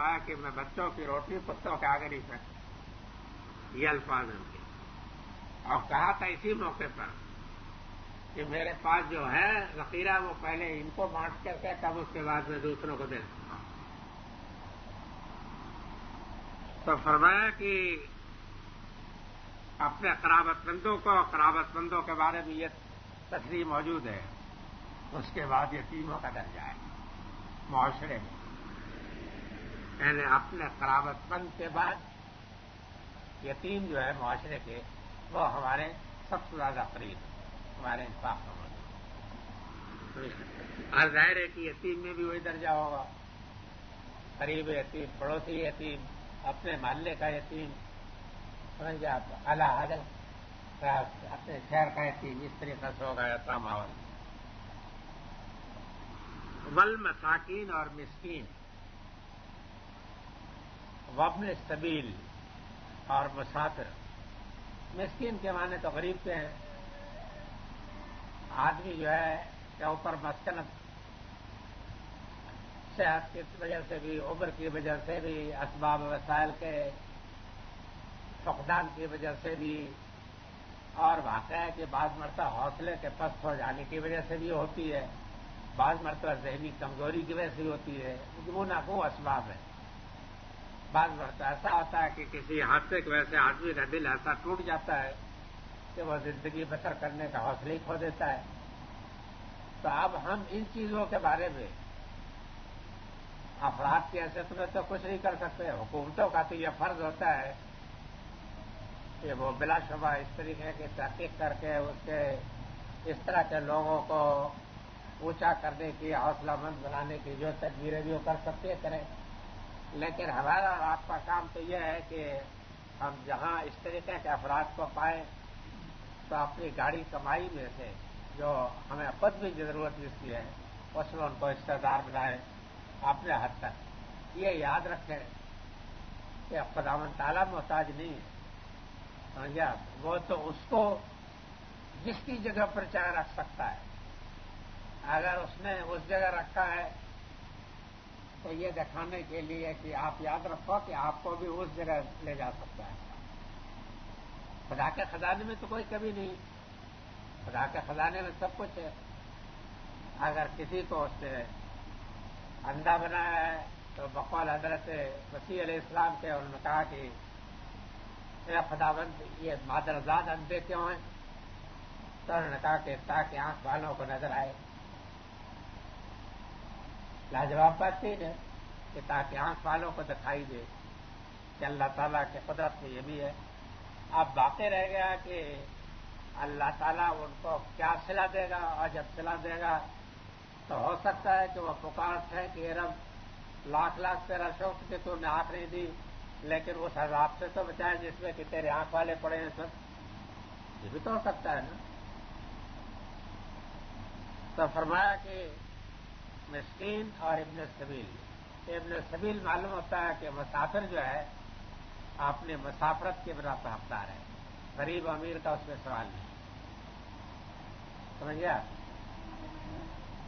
فرمایا کہ میں بچوں کی روٹی کتوں کے آگے نہیں پھینکتا، یہ الفاظ ان کے، اور کہا تھا اسی موقع پر کہ میرے پاس جو ہے ذخیرہ وہ پہلے ان کو بانٹ کر کے تب اس کے بعد میں دوسروں کو دے سکتا ہوں۔ تو فرمایا کہ اپنے قرابت مندوں کو، قرابت مندوں کے بارے میں یہ تصریح موجود ہے، اس کے بعد یتیموں کا درجہ ہے معاشرے میں، یعنی اپنے قرابت مند کے بعد یتیم جو ہے معاشرے کے وہ ہمارے سب سے زیادہ قریب ہمارے انصاف کا موجود۔ اور ظاہر ہے کہ یتیم میں بھی وہی درجہ ہوگا، قریب یتیم، پڑوسی یتیم، اپنے محلے کا یتیم، سمجھ آپ اعلیٰ حضرت اپنے شہر کا یتیم، اس طریقے سے ہوگا ایسا ماحول۔ والمساکین اور مسکین، وابن السبیل اور مسافر۔ مسکین کے معنی تو غریب کے ہیں، آدمی جو ہے کہ اوپر مسکنت، صحت کی وجہ سے بھی، عمر کی وجہ سے بھی، اسباب وسائل کے فقدان کی وجہ سے بھی، اور واقعہ ہے کہ بعض مرتبہ حوصلے کے پست ہو جانے کی وجہ سے بھی ہوتی ہے، بعض مرتبہ ذہنی کمزوری کی وجہ سے ہوتی ہے، وہ اسباب ہے۔ بعض مرتبہ ایسا ہوتا ہے کہ کسی حادثے کی وجہ سے آدمی کا دل ایسا ٹوٹ جاتا ہے کہ وہ زندگی بسر کرنے کا حوصلہ ہی کھو دیتا ہے۔ تو اب ہم ان چیزوں کے بارے میں افراد کی حیثیت میں تو کچھ نہیں کر سکتے، حکومتوں کا تو یہ فرض ہوتا ہے کہ وہ بلا شبہ اس طریقے کی تحقیق کر کے اس طرح کے لوگوں کو اونچا کرنے کی، حوصلہ مند بنانے کی جو تدبیریں بھی وہ کر سکتے کریں، لیکن ہمارا اور آپ کا کام تو یہ ہے کہ ہم جہاں اس طریقے کے افراد کو پائیں تو اپنی گاڑی کمائی میں سے جو ہمیں خود بھی ضرورت اس کی ہے اس میں ان کو حصہ دار بنائیں اپنے حد تک۔ یہ یاد رکھیں کہ خداوند تعالیٰ محتاج نہیں ہے، سمجھا؟ وہ تو اس کو جس کی جگہ پر چاہے رکھ سکتا ہے، اگر اس نے اس جگہ رکھا ہے تو یہ دکھانے کے لیے کہ آپ یاد رکھو کہ آپ کو بھی اس جگہ لے جا سکتا ہے۔ خدا کے خزانے میں تو کوئی کمی نہیں، خدا کے خزانے میں سب کچھ ہے۔ اگر کسی کو اس نے اندھا بنایا ہے تو بقول حضرت مسیح علیہ السلام کے انہوں نے کہا کہ اے خداوند یہ مادرزاد اندھے کیوں ہیں؟ تو انہوں نے کہا کہ تاکہ آنکھ والوں کو نظر آئے۔ لاجواب بات نہیں ہے کہ تاکہ آنکھ والوں کو دکھائی دے کہ اللہ تعالیٰ کی قدرت میں یہ بھی ہے۔ اب باقی رہ گیا کہ اللہ تعالیٰ ان کو کیا صلہ دے گا، اور جب صلہ دے گا تو ہو سکتا ہے کہ وہ پکارتے ہیں کہ رب لاکھ تیرا شوق کہ تو نے آنکھ نہیں دی، لیکن اس عذاب سے تو بچائے جس میں کہ تیرے آنکھ والے پڑے ہیں سب، یہ بھی تو ہو سکتا ہے نا۔ تو فرمایا کہ مسکین اور ابن السبیل۔ ابن السبیل معلوم ہوتا ہے کہ مسافر جو ہے اپنے مسافرت کے بنا پر حقدار ہے، غریب امیر کا اس میں سوال نہیں، سمجھ گیا؟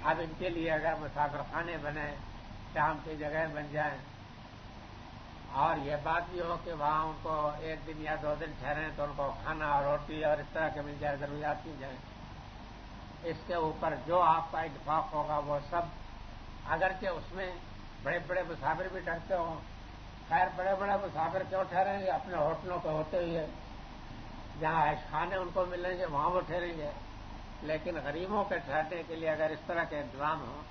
اب ان کے لیے اگر مسافر خانے بنے، شام کی جگہ بن جائیں، اور یہ بات بھی ہو کہ وہاں ان کو ایک دن یا 2 دن ٹھہریں تو ان کو کھانا اور روٹی اور اس طرح کے مل جائے، ضروریات مل جائیں، اس کے اوپر جو آپ کا اتفاق ہوگا وہ سب، اگرچہ اس میں بڑے بڑے مسافر بھی ٹھہرتے ہوں، خیر بڑے بڑے مسافر کیوں ٹھہریں گے؟ اپنے ہوٹلوں پہ ہوتے ہوئے جہاں عیش خانے ان کو ملیں گے وہاں وہ ٹھہریں گے، لیکن غریبوں کے ٹھہرنے کے لیے اگر اس طرح کے انتظام ہوں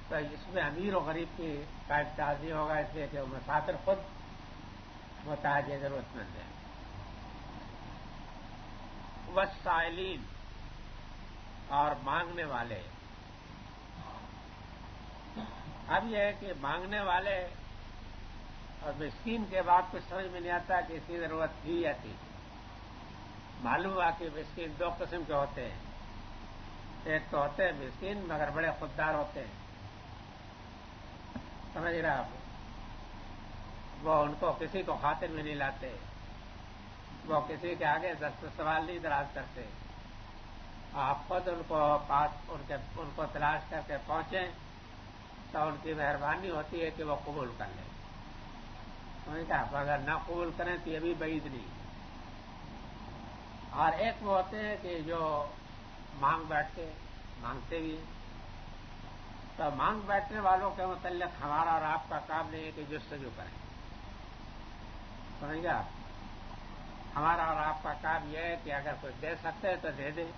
تو اس میں امیر و غریب کی کا امتیاز نہیں ہوگا، اس لیے کہ وہ مسافر خود محتاج ضرورت مند ہے۔ والسائلین اور مانگنے والے۔ اب یہ ہے کہ مانگنے والے اور مسکین کے بعد کچھ سمجھ میں نہیں آتا کہ اس کی ضرورت تھی یا تھی۔ معلوم ہوا کہ مسکین 2 قسم کے ہوتے ہیں، ایک تو ہوتے ہیں مسکین مگر بڑے خوددار ہوتے ہیں، سمجھ رہے آپ؟ وہ ان کو کسی کو خاطر میں نہیں لاتے، وہ کسی کے آگے دست سوال نہیں دراز کرتے، آپ خود ان کو تلاش کر کے پہنچیں تو ان کی مہربانی ہوتی ہے کہ وہ قبول کر لیں. انہوں نے کہا اگر نہ قبول کریں تو یہ بھی بعید نہیں. اور ایک وہ ہوتے ہیں کہ جو مانگ بیٹھتے مانگتے بھی ہیں. تو مانگ بیٹھنے والوں کے متعلق ہمارا اور آپ کا کام نہیں ہے کہ جستجو کریں. سمجھ گیا؟ ہمارا اور آپ کا کام یہ ہے کہ اگر کوئی دے سکتے ہیں تو دے دیں,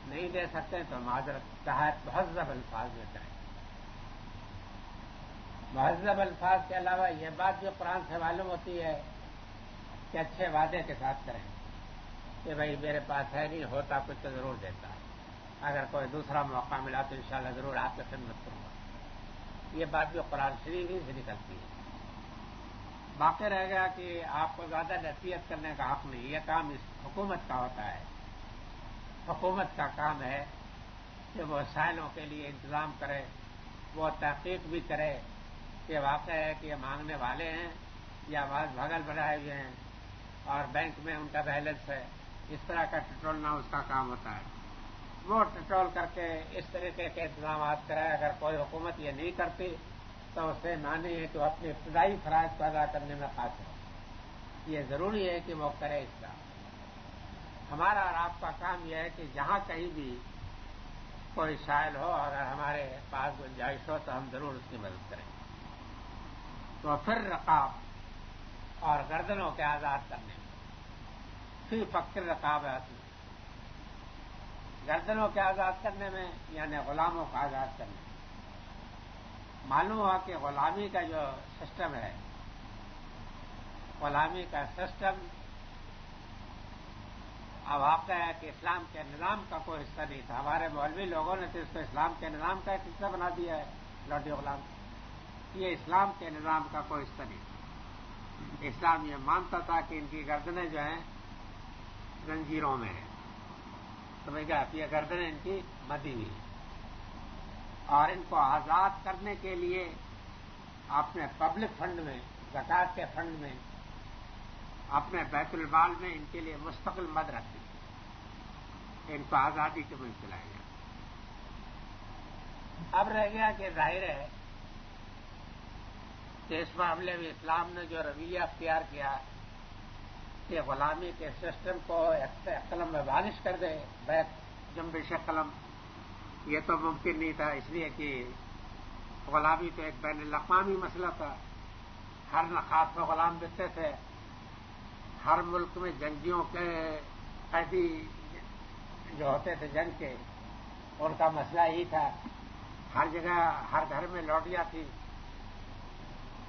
نہیں دے سکتے تو معذرت تحت مہذب الفاظ میں کریں. مہذب الفاظ کے علاوہ یہ بات جو قرآن سے معلوم ہوتی ہے کہ اچھے وعدے کے ساتھ کریں کہ بھائی میرے پاس ہے نہیں, ہوتا کچھ تو ضرور دیتا, اگر کوئی دوسرا موقع ملا تو انشاءاللہ ضرور آپ کی خدمت کروں گا. یہ بات جو قرآن شریف ہی سے نکلتی ہے. باقی رہ گیا کہ آپ کو زیادہ نصیحت کرنے کا حق نہیں, یہ کام اس حکومت کا ہوتا ہے. حکومت کا کام ہے کہ وہ سائلوں کے لیے انتظام کرے, وہ تحقیق بھی کرے کہ واقع ہے کہ یہ مانگنے والے ہیں یا بعض بھگل بنائے ہوئے ہیں اور بینک میں ان کا بیلنس ہے. اس طرح کا ٹٹولنا اس کا کام ہوتا ہے. وہ ٹٹول کر کے اس طریقے کے انتظامات کرائے. اگر کوئی حکومت یہ نہیں کرتی تو اس سے معنی ہے کہ وہ اپنے ابتدائی فرائض کو ادا کرنے میں قاصر ہو. یہ ضروری ہے کہ وہ کرے اس کا. ہمارا اور آپ کا کام یہ ہے کہ جہاں کہیں بھی کوئی شائل ہو اگر ہمارے پاس گنجائش ہو تو ہم ضرور اس کی مدد کریں. تو پھر رقاب اور گردنوں کے آزاد کرنے میں پھر فکر رقاب ہے. گردنوں کے آزاد کرنے میں یعنی غلاموں کو آزاد کرنے میں معلوم ہوا کہ غلامی کا جو سسٹم ہے, غلامی کا سسٹم واقع ہے کہ اسلام کے نظام کا کوئی حصہ نہیں تھا. ہمارے مولوی لوگوں نے تو اس کو اسلام کے نظام کا ایک حصہ بنا دیا ہے. لوڈی غلام یہ اسلام کے نظام کا کوئی حصہ نہیں تھا. اسلام یہ مانتا تھا کہ ان کی گردنیں جو ہیں زنجیروں میں ہیں. سمجھ گیا؟ یہ گردنیں ان کی بندھی ہوئی اور ان کو آزاد کرنے کے لیے اپنے پبلک فنڈ میں, زکوٰۃ کے فنڈ میں, اپنے بیت المال میں ان کے لیے مستقل مد رکھتی, ان کو آزادی کے ملک چلائے گا. اب رہ گیا کہ ظاہر ہے کہ اس معاملے میں اسلام نے جو رویہ اختیار کیا کہ غلامی کے سسٹم کو قلم میں بانش کر دے, بیک جنبش قلم, یہ تو ممکن نہیں تھا. اس لیے کہ غلامی تو ایک بین الاقوامی مسئلہ تھا. ہر نقاط میں غلام بکتے تھے. ہر ملک میں جنگیوں کے قیدی جو ہوتے تھے جنگ کے, ان کا مسئلہ یہی تھا. ہر جگہ ہر گھر میں لوٹیاں تھی.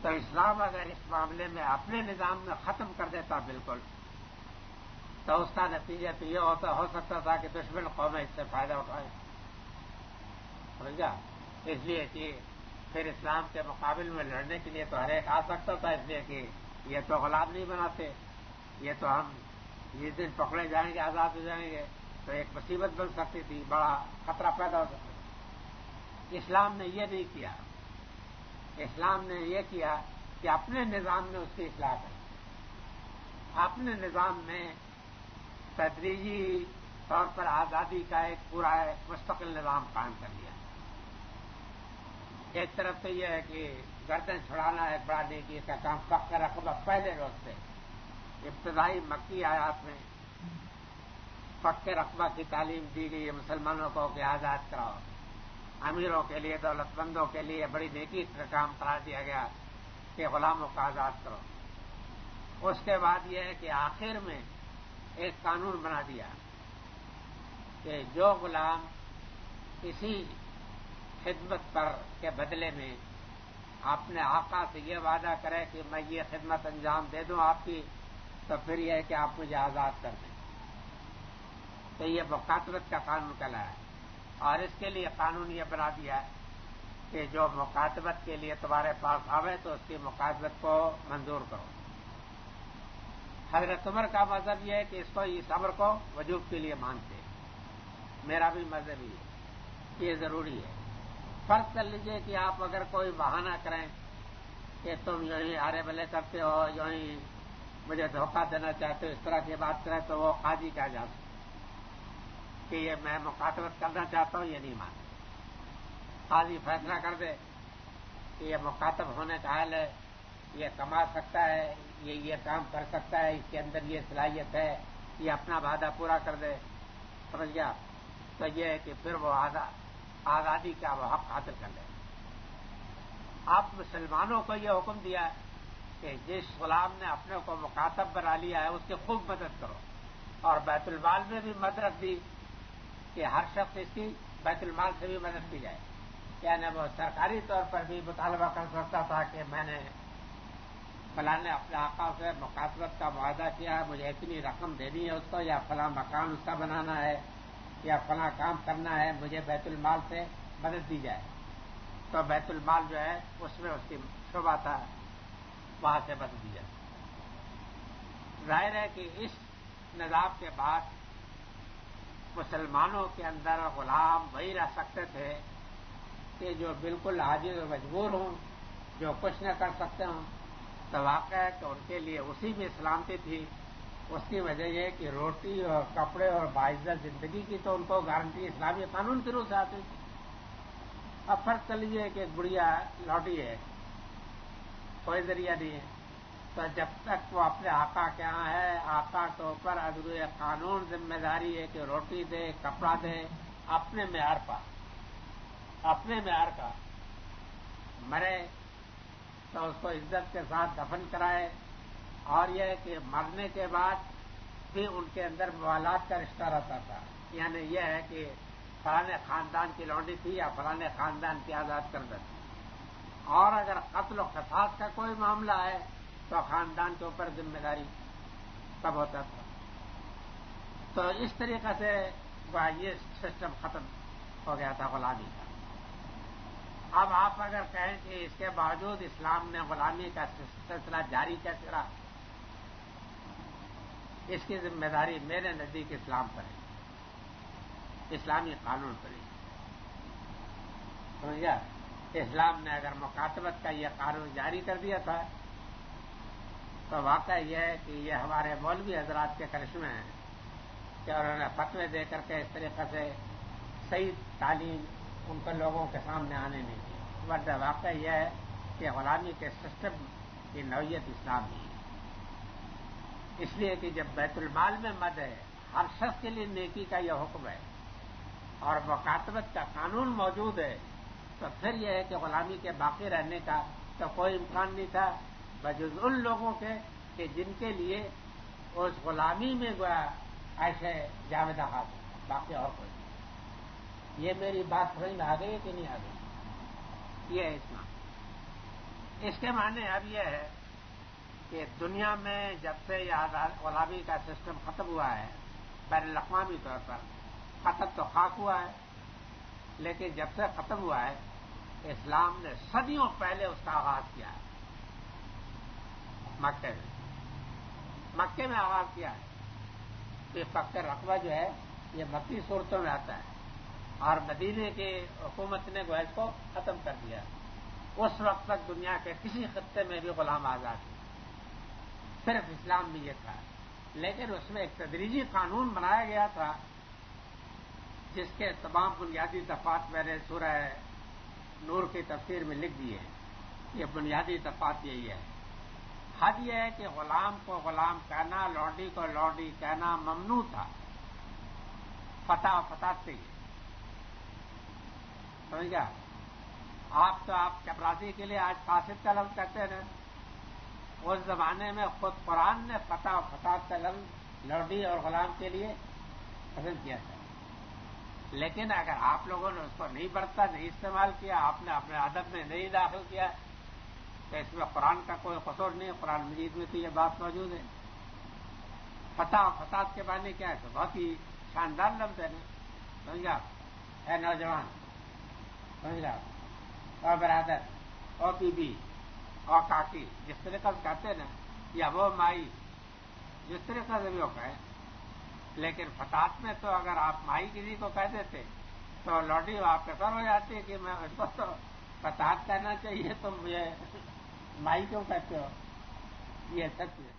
تو اسلام اگر اس معاملے میں اپنے نظام میں ختم کر دیتا بالکل, تو اس کا نتیجہ تو یہ ہو سکتا تھا کہ دشمن قومیں اس سے فائدہ اٹھائیں. سمجھا؟ اس لیے کہ پھر اسلام کے مقابل میں لڑنے کے لیے تو ہر ایک آ سکتا تھا. اس لیے کہ یہ تو غلام نہیں بناتے, یہ تو ہم جس دن پکڑے جائیں گے آزاد ہو جائیں گے تو ایک مصیبت بن سکتی تھی, بڑا خطرہ پیدا ہو سکتا تھا. اسلام نے یہ نہیں کیا. اسلام نے یہ کیا کہ اپنے نظام میں اس کی اصلاح کری. اپنے نظام میں تدریجی طور پر آزادی کا ایک پورا مستقل نظام قائم کر لیا. ایک طرف تو یہ ہے کہ گردن چھڑانا ایک بڑا نیکی کا کام فخر رقبہ پہلے روز سے ابتدائی مکی آیات میں فخر رقبہ کی تعلیم دی گئی ہے مسلمانوں کو کہ آزاد کراؤ. امیروں کے لیے, دولت مندوں کے لیے بڑی نیکی کا کام قرار دیا گیا کہ غلاموں کو آزاد کرو. اس کے بعد یہ ہے کہ آخر میں ایک قانون بنا دیا کہ جو غلام کسی خدمت پر کے بدلے میں اپنے آقا سے یہ وعدہ کرے کہ میں یہ خدمت انجام دے دوں آپ کی, تو پھر یہ ہے کہ آپ مجھے آزاد کر دیں. تو یہ مکاتبت کا قانون کہلایا ہے. اور اس کے لیے قانون یہ بنا دیا کہ جو مکاتبت کے لیے تمہارے پاس آوے تو اس کی مکاتبت کو منظور کرو. حضرت عمر کا مذہب یہ ہے کہ اس امر کو وجوب کے لیے مانتے. میرا بھی مذہب ہی ہے, یہ ضروری ہے. فرض کر لیجئے کہ آپ اگر کوئی بہانہ کریں کہ تم یوں ہی آرے بلے کرتے ہو, یوں ہی مجھے دھوکہ دینا چاہتے ہو, اس طرح کی بات کریں تو وہ قاضی کہا جا سکتا کہ یہ میں مکاتبت کرنا چاہتا ہوں, یہ نہیں مانتا. قاضی فیصلہ کر دے کہ یہ مخاطب ہونے کا حال ہے، یہ کما سکتا ہے، یہ کام کر سکتا ہے، اس کے اندر یہ صلاحیت ہے، یہ اپنا وعدہ پورا کر دے، سمجھ گیا؟ تو یہ ہے کہ پھر وہ آزادی کا وہ حق حاصل کر لے۔ اب مسلمانوں کو یہ حکم دیا کہ جس غلام نے اپنے کو مخاطب بنا لیا ہے اس کی خوب مدد کرو، اور بیت المال میں بھی مدد دی کہ ہر شخص اس کی بیت المال سے بھی مدد کی جائے۔ یعنی وہ سرکاری طور پر بھی مطالبہ کر سکتا تھا کہ میں نے فلاں نے اپنے آقا سے مخاطبت کا معاہدہ کیا ہے، مجھے اتنی رقم دینی ہے اس کو، یا فلاں مکان اس کا بنانا ہے، یا فلاں کام کرنا ہے، مجھے بیت المال سے مدد دی جائے۔ تو بیت المال جو ہے اس میں اس کی شعبہ تھا، وہاں سے مدد دی جائے۔ ظاہر ہے کہ اس نظام کے بعد مسلمانوں کے اندر غلام وہی رہ سکتے تھے کہ جو بالکل عاجز و مجبور ہوں، جو کچھ نہ کر سکتے ہوں۔ تو واقع ہے کہ ان کے لیے اسی میں سلامتی تھی۔ اس کی وجہ یہ کہ روٹی اور کپڑے اور باعزت زندگی کی تو ان کو گارنٹی اسلامی قانون کے روح سے آتی تھی۔ اب فرض کر لیجیے کہ ایک بڑھیا لوٹی ہے، کوئی ذریعہ نہیں ہے، تو جب تک وہ اپنے آقا کے یہاں ہے، آقا کے اوپر ادروی قانون ذمہ داری ہے کہ روٹی دے، کپڑا دے، اپنے معیار پر، اپنے معیار کا، مرے تو اس کو عزت کے ساتھ دفن کرائے، اور یہ کہ مرنے کے بعد بھی ان کے اندر موالات کا رشتہ رہتا تھا۔ یعنی یہ ہے کہ فلاں خاندان کی لونڈی تھی یا فلاں خاندان کی آزاد کردہ تھی، اور اگر قتل و قصاص کا کوئی معاملہ ہے تو خاندان کے اوپر ذمہ داری تب ہوتا تھا۔ تو اس طریقے سے یہ سسٹم ختم ہو گیا تھا غلامی کا۔ اب آپ اگر کہیں کہ اس کے باوجود اسلام نے غلامی کا سلسلہ جاری کیسے رہا، اس کی ذمہ داری میرے نزدیک اسلام پر ہے، اسلامی قانون پر ہے۔ سمجھا؟ اسلام نے اگر مکاتبت کا یہ قانون جاری کر دیا تھا تو واقعہ یہ ہے کہ یہ ہمارے مولوی حضرات کے کرشمے ہیں کہ انہوں نے فتوے دے کر کے اس طریقے سے صحیح تعلیم ان کو لوگوں کے سامنے آنے نہیں دی، ورنہ واقعہ یہ ہے کہ غلامی کے سسٹم کی نوعیت اسلام نہیں ہے۔ اس لیے کہ جب بیت المال میں مد ہے، ہر شخص کے لیے نیکی کا یہ حکم ہے، اور مکاتبت کا قانون موجود ہے، تو پھر یہ ہے کہ غلامی کے باقی رہنے کا تو کوئی امکان نہیں تھا بجز ان لوگوں کے کہ جن کے لیے اس غلامی میں گویا ایسے جاویدہ حاصل، باقی اور کوئی نہیں۔ یہ میری بات سمجھ میں آ گئی ہے کہ نہیں آ گئی؟ یہ ہے اسلام۔ اس کے معنی اب یہ ہے کہ دنیا میں جب سے یہ غلامی کا سسٹم ختم ہوا ہے بین الاقوامی طور پر، ختم تو خاک ہوا ہے، لیکن جب سے ختم ہوا ہے اسلام نے صدیوں پہلے اس کا آغاز کیا ہے، مکے میں آغاز کیا ہے۔ یہ فخر رقبہ جو ہے یہ مکی صورتوں میں آتا ہے، اور مدینے کی حکومت نے اس کو ختم کر دیا۔ اس وقت تک دنیا کے کسی خطے میں بھی غلام آزاد نہیں، صرف اسلام میں یہ تھا، لیکن اس میں ایک تدریجی قانون بنایا گیا تھا جس کے تمام بنیادی دفعات میں نے سورہ نور کی تفسیر میں لکھ دیے۔ یہ بنیادی دفعات یہی ہے۔ حد یہ ہے کہ غلام کو غلام کہنا، لونڈی کو لونڈی کہنا ممنوع تھا، فتح سے ہی، سمجھ گیا؟ آپ چپراسی کے لیے آج فاسد کا لفظ کہتے ہیں نا، اس زمانے میں خود قرآن نے فتح و فساد کا لفظ لونڈی اور غلام کے لیے پسند کیا تھا، لیکن اگر آپ لوگوں نے اس کو نہیں برتا، نہیں استعمال کیا، آپ نے اپنے ادب میں نہیں داخل کیا، تو اس میں قرآن کا کوئی قصور نہیں ہے، قرآن مجید میں تو یہ بات موجود ہے۔ فتح و فساد کے معنی کیا ہے؟ تو بہت ہی شاندار لفظ ہے نا، سمجھا؟ اے نوجوان، سمجھا، اور برادر، اور بی اور کاکی، جس طریقے سے کہتے ہیں نا، یا وہ مائی، جس طریقے سے بھی وہ کہے۔ لیکن فساد میں تو اگر آپ مائی کسی کو کہہ دیتے تو لوڈی آپ کے سر ہو جاتی ہے کہ میں اس کو تو فساد کہنا چاہیے، تو مجھے مائی کیوں کہتے ہو؟ یہ سچ ہے۔